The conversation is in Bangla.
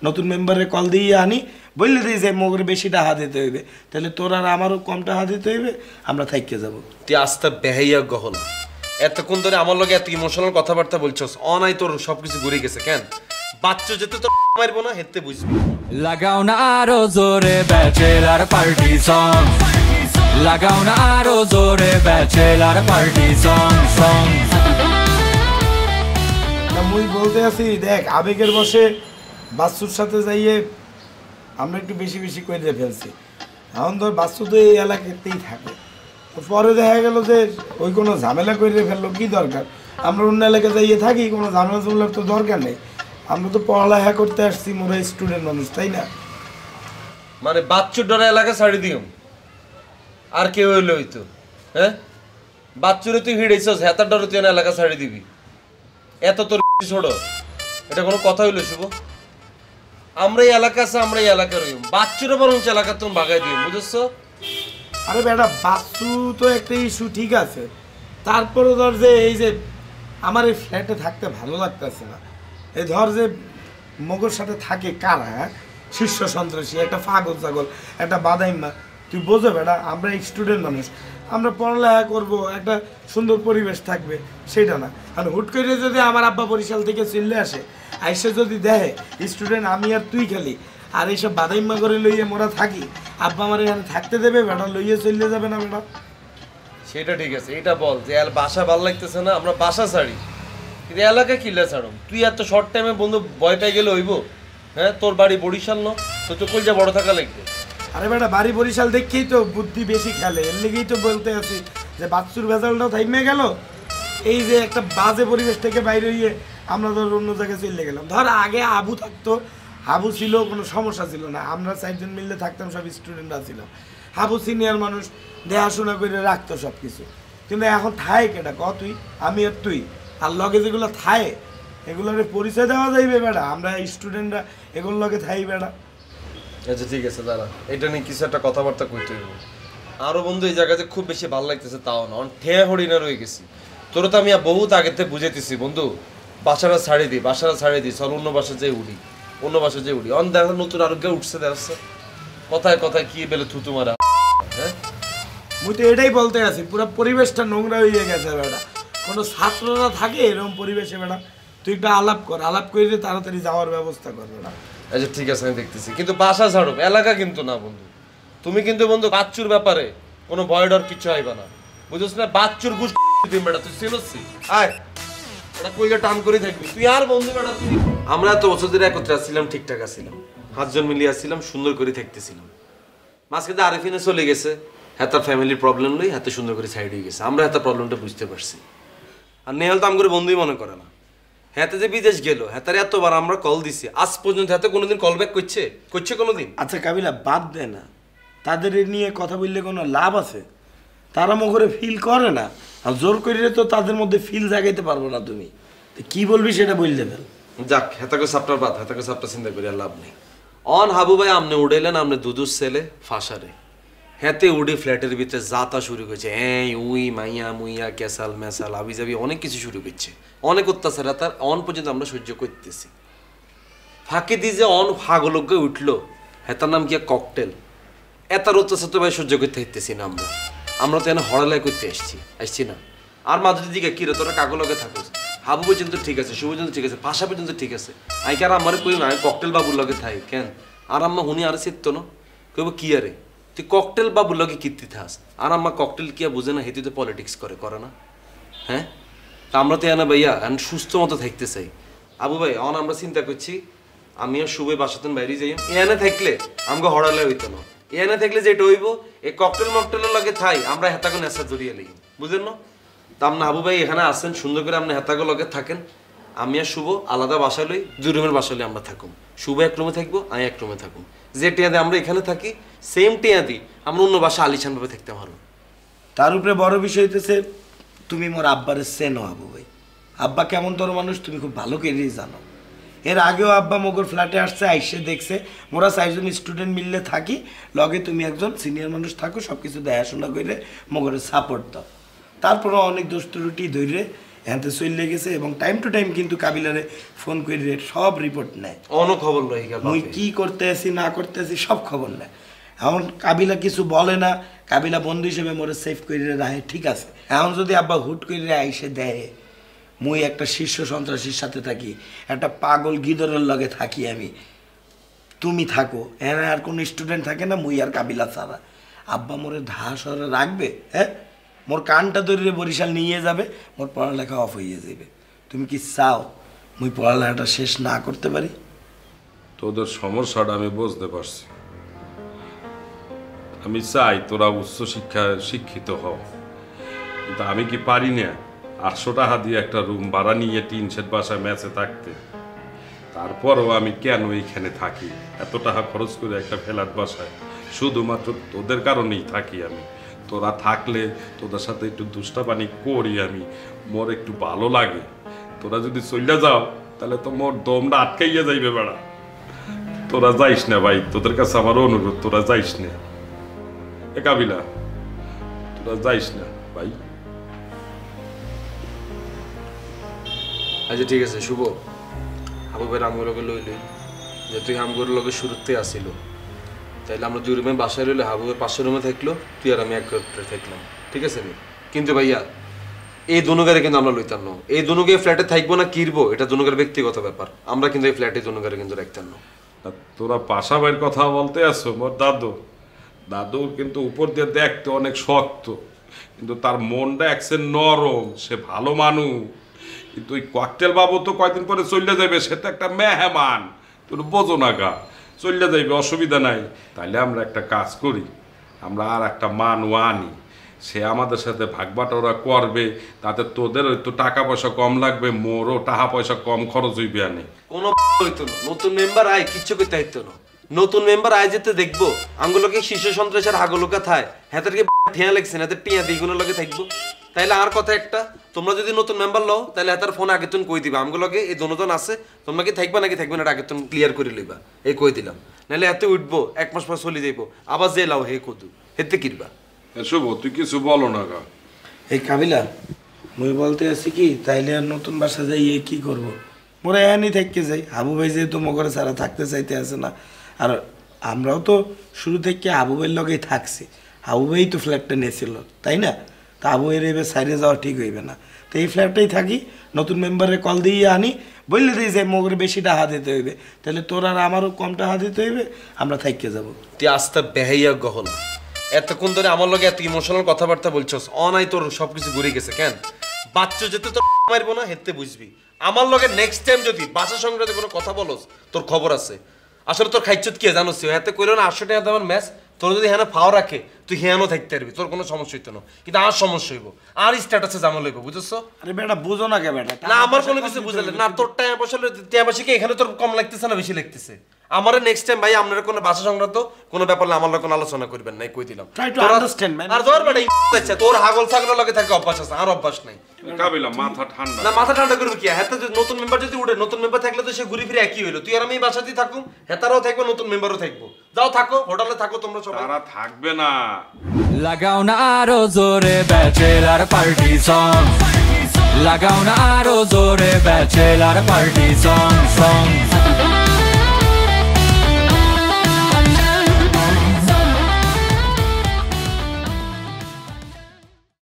নতুন মেম্বারে কল দিয়ে আনি বললে দিই যে মগরে বেশি টাকা দিতে হইবে, তাহলে তোর আর আমারও কম টাকা দিতে হইবে, আমরা থাইকে যাব। তুই আস্তে বেহাইয়া গহল এতক্ষণ ধরে আমার লগে এত ইমোশনাল কথাবার্তা বলছস, অনাই তোর সবকিছু ঘুরে গেছে কেন? বাচ্চা যেতে তো মারবো না, হেতে বুঝবি। লাগাও না আরো জোরে ব্যাচেলার পার্টি সং, লাগাও না আরো জোরে ব্যাচেলার পার্টি সং সং। মুই বলতে আছি দেখ, আবেগের বসে বাচ্চুর সাথে যাইয়ে আমরা একটু বেশি বেশি করে ফেলছি। এখন ধর বাচ্চু তো এই এলাকাতেই থাকে, পরে দেখা গেল যে ওই কোনো ঝামেলা করে ফেললো, কি দরকার? আমরা অন্য এলাকায় যাইয়ে থাকি, কোনো ঝামেলা ঝামেলার তো দরকার নেই। আমরা তো পড়ালেখা করতে আসছি, মোরা স্টুডেন্ট মানুষ, তাই না? মানে বাচ্চুর ডরে এলাকা ছাড়ি দিও আর কেউ হইলে হইতো? হ্যাঁ, বাচ্চুরে তুই হিড়েছস, হেতার ডরে তুই এলাকা ছাড়ি দিবি? এত তোর ছোট, এটা কোনো কথা হইলো শুভ? আমরা এই এলাকা আছে, আমরা এই এলাকার হইম, বাচ্চুরে বরং এলাকা তুমি বাগাই দিও, বুঝেছো? আরে বেটা, বাচ্চু তো একটা ইস্যু, ঠিক আছে, তারপরে ধর যে এই যে আমার এই ফ্ল্যাটে থাকতে ভালো লাগতেছে না, এই ধর যে মগর সাথে থাকে কারা, হ্যাঁ, শীর্ষ সন্ত্রাসী, একটা পাগল ছাগল, একটা বাদাইম্মা, তুই বোঝো বেটা, আমরা স্টুডেন্ট মানুষ, আমরা পড়ালেখা করবো, একটা সুন্দর পরিবেশ থাকবে, সেটা না। আর হুট করে যদি আমার আব্বা বরিশাল থেকে চলে আসে, আইসে যদি দেখে স্টুডেন্ট আমি আর তুই খেলি, আর এইসব বাদাইম্মা করে লইয়ে মোরা থাকি, আব্বা আমার এখানে থাকতে দেবে বেটা? লইয়ে চলে যাবে না বেটা? সেটা ঠিক আছে, এটা বল যে বাসা ভালো লাগতেছে না, আমরা বাসা ছাড়ি, কিন্তু এলাকা কিল্লা ছাড়ো? তুই এত শর্ট টাইমে বন্ধু ভয় পাই গেলে হইব? হ্যাঁ, তোর বাড়ি বরিশাল ন, তো তো কই যা বড় থাকা লাগবে। আরে বেটা, বাড়ি বরিশাল দেখেই তো বুদ্ধি বেশি খেলে, এর লেগেই তো বলতে আছি যে বাচ্চুর ভেজালটাও থাইমে গেল, এই যে একটা বাজে পরিবেশ থেকে বাইরে হইয়ে আমরা ধর অন্য জায়গায় চলে গেলাম। ধর আগে আবু থাকতো, হাবু ছিল, কোনো সমস্যা ছিল না, আমরা 4 জন মিললে থাকতাম, সব স্টুডেন্টরা ছিল, হাবু সিনিয়র মানুষ, দেখাশোনা করে রাখতো সব কিছু। কিন্তু এখন থায় কেটা ক? তুই, আমি আর তুই, আর লগে যেগুলো থায় এগুলোর পরিচয় দেওয়া যাইবে বেটা? আমরা স্টুডেন্টরা এগুলোর লগে থাই বেটা। আচ্ছা ঠিক আছে দাঁড়া, এটা নিয়ে কিছু একটা কথাবার্তা কইতে হইব। আরো বন্ধু এই জায়গাতে খুব বেশি ভালো লাগতেছে, তাও না, ঠেয়া হরিণা রয়ে গেছি। তোর তো আমি বহুত আগে থেকে বুঝাইতেছি বন্ধু, বাসাটা ছাড়ি দিই, বাসাটা ছাড়ি দিই, চল অন্য বাসা যেয়ে উঠি, অন্য বাসা যেয়ে উঠি। অন দেখা নতুন আরোগ্য উঠছে, দেখছে কথায় কথায় কি বেলে থুতু মারা। হ্যাঁ, মুই তো এটাই বলতে আছি, পুরো পরিবেশটা নোংরা হয়ে গেছে বেটা, কোনো ছাত্ররা থাকে এরকম পরিবেশে বেটা? তুই একটা আলাপ কর, আলাপ করে তাড়াতাড়ি যাওয়ার ব্যবস্থা কর বেটা। আচ্ছা ঠিক আছে, আমি দেখতেছি, কিন্তু বাসা ছাড়ো, এলাকা কিন্তু না বন্ধু। তুমি কিন্তু বন্ধু বাচ্চুর ব্যাপারে কোনো ভয় ডর কিছু আইবা না, বুঝছিস না? বাচ্চুর গুছ দিন বেটা, তুই চিনছি আয়, এটা কইগা টান করে থাকবি তুই আর বন্ধু বেটা। তুই আমরা তো বছর ধরে একত্রে আসছিলাম, ঠিকঠাক আসছিলাম, 5 জন মিলিয়ে আসছিলাম, সুন্দর করে থাকতেছিলাম। মাঝখানে আরিফিনে চলে গেছে, হ্যাঁ তার ফ্যামিলির প্রবলেম লই হাতে সুন্দর করে সাইড হয়ে গেছে, আমরা হাতে প্রবলেমটা বুঝতে পারছি। আর নেহাল তো আম করে বন্ধুই মনে করে না, হাতে যে বিদেশ গেল, হাতার এতবার আমরা কল দিছি, আজ পর্যন্ত হাতে কোনোদিন কল ব্যাক করছে কোনোদিন? আচ্ছা কাবিলা, বাদ দে না, তাদের নিয়ে কথা বললে কোনো লাভ আছে? তারা মুখরে ফিল করে না, আর জোর করে তো তাদের মধ্যে ফিল জাগাইতে পারবো না। তুমি কি বলবি সেটা বললে ফেল। যাক, হেতাকে সাপটার বাদ, হেতাকে সাপটা চিন্তা করি আর লাভ নেই। অন হাবু ভাই আমনে উড়াইলেন, আমনে দুদুর ছেলে ফাঁসারে, হেতে উড়ে ফ্ল্যাটের ভিতরে যাতা শুরু করেছে, এই উই মাইয়া মুইয়া ক্যাসাল মেসাল আবি যাবি অনেক কিছু শুরু করছে, অনেক অত্যাচার তার অন পর্যন্ত আমরা সহ্য করতেছি। ফাঁকে দিয়ে যে অন ফাগলজ্ঞ উঠলো, হেতার নাম কি ককটেল, এতার অত্যাচার তো ভাই সহ্য করতে হইতেছি না। আমরা তো এনে হড়ালাই করতে আসছি না। আর মাঝে দিকে কিরে তোরা কাগলগে থাকোস, হাবু পর্যন্ত ঠিক আছে, শুভ পর্যন্ত ঠিক আছে, পাশা পর্যন্ত ঠিক আছে, আইকে আর আমার কই না আমি ককটেল বাবুর লগে থাই কেন? আর আম্মা হুনি আর চিত্ত না কইব কি আরে তুই ককটেল বাবুর লগে কীর্তি থাস, আর আম্মা ককটেল কিয়া বুঝে না, হেতু তো পলিটিক্স করে না? হ্যাঁ, তা আমরা তো এনে ভাইয়া এখন সুস্থ মতো থাকতে চাই। আবু ভাই অন আমরা চিন্তা করছি, আমি আর শুভই বাসাতেন বাইরে যাই, এনে থাকলে আমাকে হড়ালে হইতো না, এনে থাকলে যেটা হইব এই ককটেল মকটেলের লগে থাই আমরা হেতাকে নেশা জড়িয়ে লিখি, বুঝলেন না? তা আপনি হাবু ভাই এখানে আসেন, সুন্দর করে আপনি হেতাকে লগে থাকেন, আমি আর শুভ আলাদা বাসা লই, 2 রুমের বাসা লই আমরা থাকুম, শুভ 1 রুমে থাকবো, আমি 1 রুমে থাকুম, যে টিয়া দিয়ে আমরা এখানে থাকি সেম টিয়া দিই আমরা অন্য বাসা আলিশান ভাবে থাকতে পারবো। তার উপরে বড় বিষয় হইতেছে তুমি মোর আব্বারে চেনো আবু ভাই, আব্বা কেমন তোর মানুষ তুমি খুব ভালো করেই জানো। এর আগেও আব্বা মগর ফ্ল্যাটে আসছে, আইসে দেখছে মোরা 4 জন স্টুডেন্ট মিললে থাকি, লগে তুমি একজন সিনিয়র মানুষ থাকো, সব কিছু দেখাশোনা করে মগরের সাপোর্ট দাও। তারপরে অনেক দোষ ত্রুটি ধরে হ্যাঁতে চলে গেছে এবং টাইম টু টাইম কিন্তু কাবিলারে ফোন করে সব রিপোর্ট নেয়। অন্য খবর লই গেল মুই কি করতে আছি না করতে আছি সব খবর নেয়। এখন কাবিলা কিছু বলে না, কাবিলা বন্ধু হিসেবে মোরে সেফ করে রাখে, ঠিক আছে। এখন যদি আব্বা হুট করে আইসে দেয় মুই একটা শীর্ষ সন্ত্রাসীর সাথে থাকি, একটা পাগল গিদরের লগে থাকি আমি, তুমি থাকো, এখানে আর কোনো স্টুডেন্ট থাকে না, মুই আর কাবিলা ছাড়া, আব্বা মোরে ঢাসরে রাখবে? হ্যাঁ, মোর কানটা ধরে বরিশাল নিয়ে যাবে, মোর পড়ালেখা অফ হয়ে যাবে। তুমি কি চাও মুই পড়ালেখাটা শেষ না করতে পারি? তোদের সমস্যাটা আমি বুঝতে পারছি। আমি চাই তোরা উচ্চ শিক্ষিত হও, কিন্তু আমি কি পারি না 800 টাকা দিয়ে একটা রুম ভাড়া নিয়ে টিন শেড বাসায় ম্যাচে থাকতে? তারপরও আমি কেন এইখানে থাকি এত টাকা খরচ করে একটা ফ্ল্যাট বাসায়? শুধুমাত্র তোদের কারণেই থাকি আমি। তোরা থাকলে তোদের সাথে একটু দুষ্টাপানি করি আমি, মোর একটু ভালো লাগে। তোরা যদি চলে যাও তাহলে তো মোর দমটা আটকাইয়া যাইবে বেড়া। তোরা যাইস না ভাই, তোদের কাছে আমার অনুরোধ, তোরা যাইস না। এ কাবিলা, তোরা যাইস না ভাই। আচ্ছা ঠিক আছে শুভ, হাবু ভাই আমগুলোর লগে লই লই, যে তুই আমগুলোর লগে শুরুতেই আসিল, তাইলে আমরা 2 রুমে বাসায় রইলে হাবু ভাই 500 রুমে থাকলো, তুই আর আমি এক করে থাকলাম, ঠিক আছে নি? কিন্তু ভাইয়া এই দুনুগারে কিন্তু আমরা লইতাম না, এই দুনুগে ফ্ল্যাটে থাকবো না কিরবো এটা দুনুগার ব্যক্তিগত ব্যাপার, আমরা কিন্তু এই ফ্ল্যাটে দুনুগারে কিন্তু রাখতাম না। তোরা পাশা ভাইয়ের কথা বলতে আসো, মোর দাদু কিন্তু উপর দিয়ে দেখতে অনেক শক্ত, কিন্তু তার মনটা একসে নরম, সে ভালো মানুষ। কিন্তু ওই ককটেল বাবু তো কয়দিন পরে চলে যাবে, সে তো একটা মেহমান, তোর বোঝো না গা, চলে যাইবে, অসুবিধা নাই। তাইলে আমরা একটা কাজ করি, আমরা আর একটা মানুষ আনি, সে আমাদের সাথে ভাগবাটোরা করবে, তাতে তোদের একটু টাকা পয়সা কম লাগবে, মোরও টাকা পয়সা কম খরচ হইবে। আনে কোনো হইতো না, নতুন মেম্বার আয় কিচ্ছু করতে হইতো না, নতুন মেম্বার আয় যেতে দেখবো আঙ্গুলোকে শীর্ষ সন্ত্রাসের হাগুলোকা থায়, হ্যাঁদেরকে ঠেয়া লাগছে না, টিয়া দ্বিগুণের লগে থাকবো। তাইলে আর কথা একটা, তোমরা যদি নতুন মেম্বার লও তাহলে হাতার ফোন আগে তুমি কই দিবা আমগুলোকে এই দুজন আছে, তোমরা কি থাকবা নাকি থাকবে না এটা আগে তুমি ক্লিয়ার করে লইবা, এই কই দিলাম। নাহলে এতে উঠবো 1 মাস পর চলে যাইবো, আবার যে লাও হে কদু হেতে কিরবা। শুভ তুই কিছু বলো না গা। এই কাবিলা, মুই বলতে আছি কি, তাইলে আর নতুন বাসা যাই কি করব? মোরা এখানেই থাকতে যাই, হাবু ভাই যেহেতু মগরে ছাড়া থাকতে চাইতে আছে না, আর আমরাও তো শুরু থেকে হাবু ভাইয়ের লগেই থাকছি, হাবু ভাই তো ফ্ল্যাটটা নিয়েছিল তাই না? তা হাবু ভাইয়ের এবার সাইডে যাওয়া ঠিক হইবে না, তো এই ফ্ল্যাটটাই থাকি, নতুন মেম্বারে কল দিয়ে আনি, বললে দিই যে মগরে বেশি টাকা দিতে হইবে, তাহলে তোর আর আমারও কম টাকা দিতে হইবে, আমরা থাকতে যাবো। তুই আস্তে বেহাইয়া গহনা এতক্ষণ ধরে আমার লগে এত ইমোশনাল কথাবার্তা বলছস, অনাই তোর সবকিছু ঘুরে গেছে কেন? বাচ্চা যেতে তোর মারবো না হেতে বুঝবি, আমার লগে নেক্সট টাইম যদি বাসা সংক্রান্ত কোনো কথা বলস তোর খবর আছে। আসলে তোর খাইচ্ছত কি জানোস, এতে কইলো না 800 টাকা দেওয়ার ম্যাচ, তোর যদি হ্যাঁ ফাও রাখে তুই হ্যাঁও থাকতে পারবি, তোর কোনো সমস্যা হইতো না, কিন্তু আর সমস্যা হইব, আর স্ট্যাটাসে জামা লইব, বুঝছো? আরে বেটা বুঝো না কে বেটা, না আমার কোনো কিছু বুঝালে না, তোর টাইম পয়সা কি এখানে তোর কম লাগতেছে না বেশি লাগতেছে? আমার নেক্সট টাইম ভাই আপনারা কোনো ভাষা সংক্রান্ত কোনো ব্যাপার না আমার লগে কোনো আলোচনা করবেন না, কই দিলাম। Try to understand man. আর তোর বেটা আচ্ছা তোর হাগল ছাগলের লগে থাকে অভ্যাস আছে, আর অভ্যাস নাই। কাবিলা মাথা ঠান্ডা না, মাথা ঠান্ডা করবে কি? হেতা নতুন মেম্বার যদি উঠে, নতুন মেম্বার থাকলে তো সে ঘুরে ফিরে একই হইলো, তুই আর আমি বাসাতেই থাকুম, হেতারাও থাকবে নতুন মেম্বারও থাকবো, যাও থাকো হোটেলে থাকো তোমরা সবাই। তারা থাকবে না। লাগাও না আরো জোরে ব্যাচেলার পার্টি সং, লাগাও না আরো জোরে ব্যাচেলার পার্টি সং।